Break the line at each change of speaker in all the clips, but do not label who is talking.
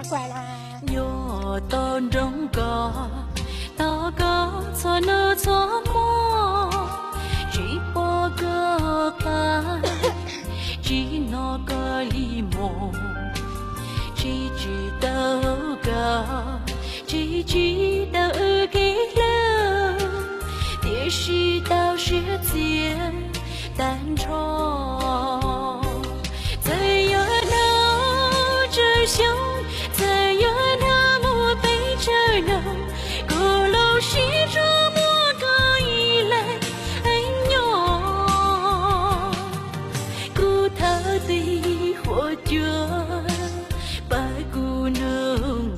怪啦。
nhỏ tôn trong cỏ ta có cho nó cho mò chỉ bỏ cơ pa chỉ nó có li mồ chỉ đâu cả chỉ đâu cái lơ địa chỉ đâu sẽ tiền tan trò在有那只熊在有那么被着呢鼓楼西着莫个一来哎哟鼓头的火脚把鼓弄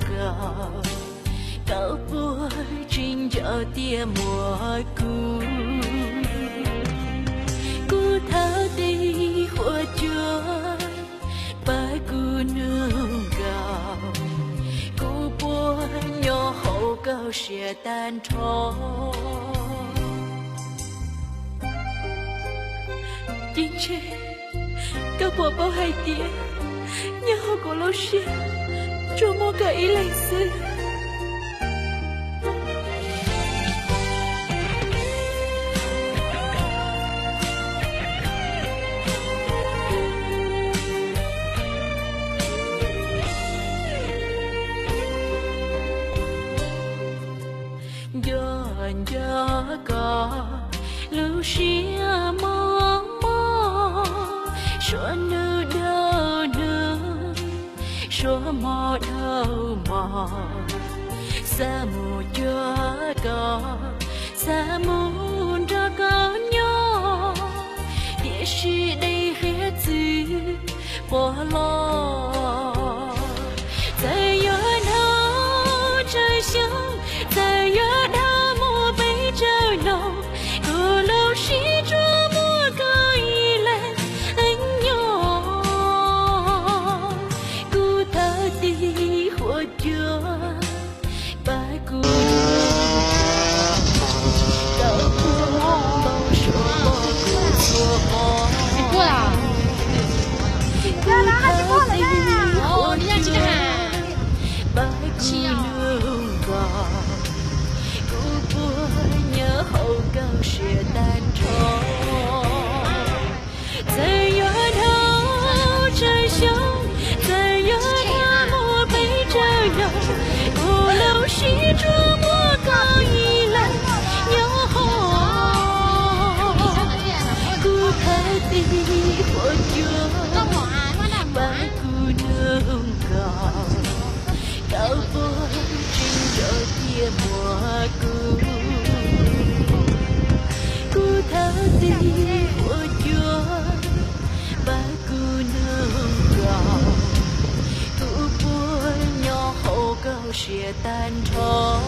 高波真叫爹莫鼓鼓头的火脚把鼓弄鼓波nhỏ hậu cao sẽ tan trò chính chế cao bộ bao hai tía nhỏ hậu cổ lâu sẽ cho mô cả ý lại xưa gió có lưu xia mơ mơ số nữ đâu nữ số mơ đâu mơ sa mù gió có sa mù ra có nhỏ địa chỉ đây hết gì bỏ lo在有那这乡在有那么被着弄鼓楼西着莫个一来哎哟鼓头的火脚把鼓高波老说鼓错过
啦，
鼓头的火脚把鼓弄鼓波nhớ hậu cao sẽ tan trò在有头这乡在有那么被着呢鼓楼西着莫高一来鸟吼鼓头的火脚把鼓弄高波真着爹莫鼓鼓头的火脚把鼓弄鼓波nhỏ hậu cao sẽ tan trò